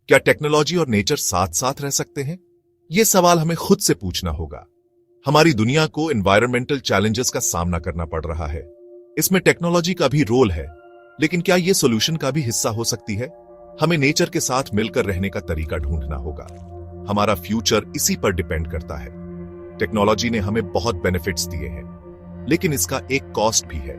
क्या टेक्नोलॉजी और नेचर साथ साथ रह सकते हैं? ये सवाल हमें खुद से पूछना होगा। हमारी दुनिया को एनवायरमेंटल चैलेंजेस का सामना करना पड़ रहा है। इसमें टेक्नोलॉजी का भी रोल है, लेकिन क्या ये सॉल्यूशन का भी हिस्सा हो सकती है? हमें नेचर के साथ मिलकर रहने का तरीका ढूंढना होगा। हमारा फ्यूचर इसी पर डिपेंड करता है। टेक्नोलॉजी ने हमें बहुत बेनिफिट्स दिए हैं, लेकिन इसका एक कॉस्ट भी है।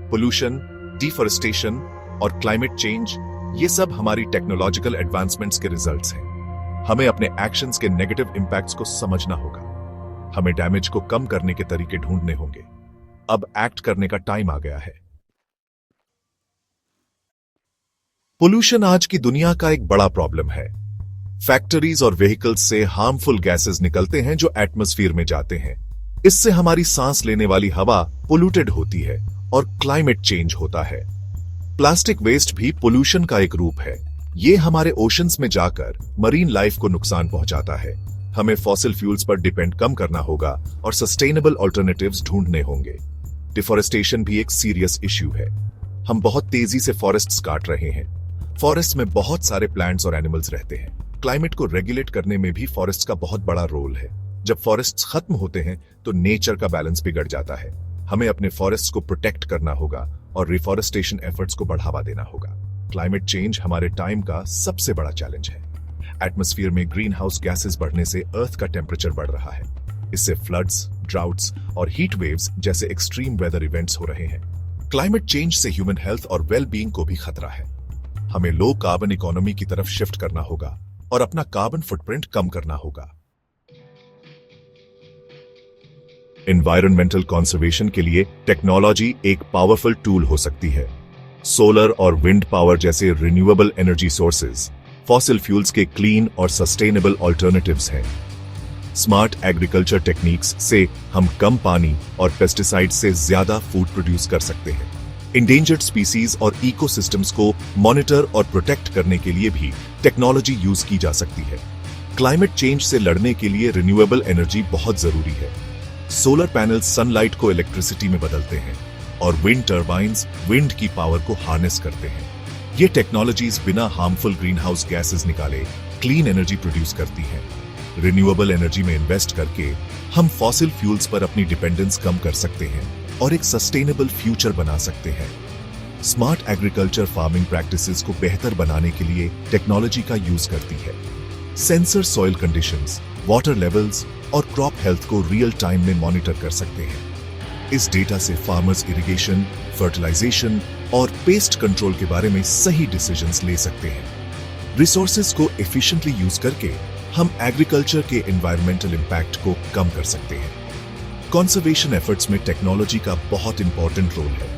पोल्यूशन, डिफॉरेस्टेशन और क्लाइमेट चेंज, ये सब हमारी टेक्नोलॉजिकल एडवांसमेंट्स के रिजल्ट्स हैं। हमें अपने एक्शंस के नेगेटिव इंपैक्ट्स को समझना होगा। हमें डैमेज को कम करने के तरीके ढूंढने होंगे। अब एक्ट करने का टाइम आ गया है। पोल्यूशन आज की दुनिया का एक बड़ा प्रॉब्लम है। फैक्ट्रीज और व्हीकल्स से हार्मफुल गैसेस निकलते हैं जो एटमॉस्फेयर में जाते हैं। इससे हमारी सांस लेने वाली हवा पोल्यूटेड होती है और क्लाइमेट चेंज होता है। प्लास्टिक वेस्ट भी पोल्यूशन का एक रूप है। ये हमारे ओशंस में जाकर मरीन लाइफ को नुकसान पहुंचाता है। हमें फॉसिल फ्यूल्स पर डिपेंड कम करना होगा और सस्टेनेबल अल्टरनेटिव्स ढूंढने होंगे। डिफॉरेस्टेशन भी एक सीरियस इश्यू है। हम बहुत तेजी से फॉरेस्ट्स काट रहे हैं। फॉरेस्ट में बहुत सारे प्लांट्स और एनिमल्स रहते हैं। क्लाइमेट को रेगुलेट करने में भी फॉरेस्ट का बहुत बड़ा रोल है। जब फॉरेस्ट्स खत्म होते हैं तो नेचर का बैलेंस बिगड़ जाता है। हमें अपने फॉरेस्ट्स को प्रोटेक्ट करना होगा और रिफॉरेस्टेशन एफर्ट्स को बढ़ावा देना होगा। क्लाइमेट चेंज हमारे टाइम का सबसे बड़ा चैलेंज है। एटमॉस्फेयर में ग्रीन हाउस गैसेस बढ़ने से अर्थ का टेम्परेचर बढ़ रहा है। इससे फ्लड्स, ड्राउट्स और हीट वेव्स जैसे एक्सट्रीम वेदर इवेंट्स हो रहे हैं। क्लाइमेट चेंज से ह्यूमन हेल्थ और वेल बीइंग को भी खतरा है। हमें लो कार्बन इकोनॉमी की तरफ शिफ्ट करना होगा और अपना कार्बन फुटप्रिंट कम करना होगा। एनवायरमेंटल कंजर्वेशन के लिए टेक्नोलॉजी एक पावरफुल टूल हो सकती है। सोलर और विंड पावर जैसे renewable energy sources fossil fuels के क्लीन और सस्टेनेबल ऑल्टरनेटिव्स हैं। स्मार्ट एग्रीकल्चर टेक्निक्स से हम कम पानी और पेस्टिसाइड से ज्यादा फूड प्रोड्यूस कर सकते हैं। इंडेंजर्ड स्पीसीज और इकोसिस्टम्स को मॉनिटर और प्रोटेक्ट करने के लिए भी टेक्नोलॉजी यूज की जा सकती है। क्लाइमेट चेंज से लड़ने के लिए रिन्यूएबल एनर्जी बहुत जरूरी है। सोलर पैनल्स सनलाइट को इलेक्ट्रिसिटी में बदलते हैं और विंड टर्बाइन्स विंड की पावर को हार्नेस करते हैं। ये टेक्नोलॉजीज बिना हार्मफुल ग्रीन हाउस गैसेस निकाले क्लीन एनर्जी प्रोड्यूस करती हैं। रिन्यूएबल एनर्जी में इन्वेस्ट करके हम फॉसिल फ्यूल्स पर अपनी डिपेंडेंस कम कर सकते हैं और एक सस्टेनेबल फ्यूचर बना सकते हैं। स्मार्ट एग्रीकल्चर फार्मिंग प्रैक्टिसेस को बेहतर बनाने के लिए टेक्नोलॉजी का यूज करती है। Sensor soil conditions, water levels और क्रॉप हेल्थ को रियल टाइम में मॉनिटर कर सकते हैं। इस डेटा से फार्मर्स इरिगेशन, फर्टिलाइजेशन और पेस्ट कंट्रोल के बारे में सही डिसीजंस ले सकते हैं। रिसोर्सेज को एफिशिएंटली यूज करके हम एग्रीकल्चर के एनवायरमेंटल इंपैक्ट को कम कर सकते हैं। कंजर्वेशन एफर्ट्स में टेक्नोलॉजी का बहुत इंपॉर्टेंट रोल है।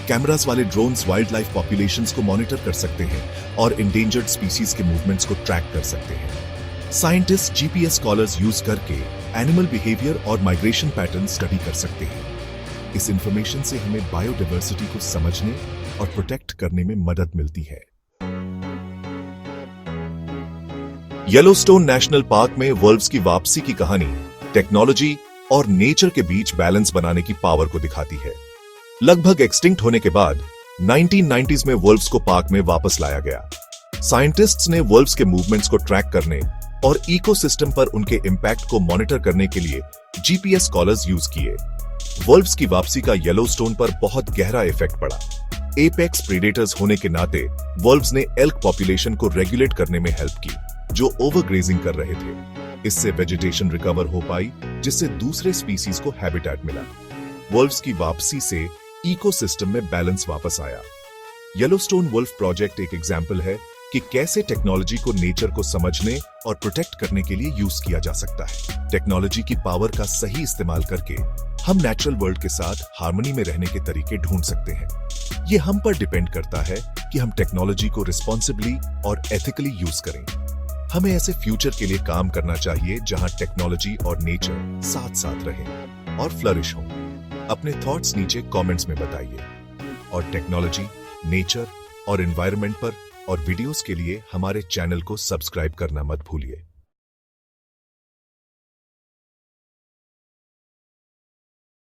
कैमरास वाले ड्रोन्स वाइल्ड लाइफ पॉपुलेशंस को मॉनिटर कर सकते हैं और इंडेंजर्ड स्पीसीज के मूवमेंट्स को ट्रैक कर सकते हैं। साइंटिस्ट जीपीएस कॉलर्स यूज करके एनिमल बिहेवियर और माइग्रेशन पैटर्न स्टडी कर सकते हैं। इस इंफॉर्मेशन से हमें बायोडायवर्सिटी को समझने और प्रोटेक्ट करने में मदद मिलती है। येलोस्टोन नेशनल पार्क में वुल्व्स की वापसी की कहानी टेक्नोलॉजी और नेचर के बीच बैलेंस बनाने की पावर को दिखाती है। लगभग एक्सटिंक्ट होने के बाद 1990s में वुल्व्स को पार्क में वापस लाया गया। साइंटिस्ट्स ने वुल्व्स के मूवमेंट्स को ट्रैक करने और इकोसिस्टम पर उनके इंपैक्ट को मॉनिटर करने के लिए जीपीएस कॉलर्स यूज किए। वुल्व्स की वापसी का येलोस्टोन पर बहुत गहरा इफेक्ट पड़ा। एपेक्स प्रेडेटर्स होने के नाते वुल्व्स ने एल्क पॉपुलेशन को रेगुलेट करने में हेल्प की, जो ओवरग्रेजिंग कर रहे थे। इससे वेजिटेशन रिकवर हो पाई, जिससे दूसरे स्पीसीज को हैबिटेट मिला। वुल्व्स की वापसी से इकोसिस्टम में बैलेंस वापस आया। येलोस्टोन वुल्फ प्रोजेक्ट एक एग्जाम्पल है कि कैसे टेक्नोलॉजी को नेचर को समझने और प्रोटेक्ट करने के लिए यूज किया जा सकता है। टेक्नोलॉजी की पावर का सही इस्तेमाल करके हम नेचुरल वर्ल्ड के साथ हार्मनी में रहने के तरीके ढूंढ सकते हैं। ये हम पर डिपेंड करता है कि हम टेक्नोलॉजी को रिस्पॉन्सिबली और एथिकली यूज करें। हमें ऐसे फ्यूचर के लिए काम करना चाहिए जहां टेक्नोलॉजी और नेचर साथ साथ रहें और फ्लरिश हों। अपने थॉट्स नीचे कमेंट्स में बताइए और टेक्नोलॉजी, नेचर और एनवायरनमेंट पर और वीडियोस के लिए हमारे चैनल को सब्सक्राइब करना मत भूलिए।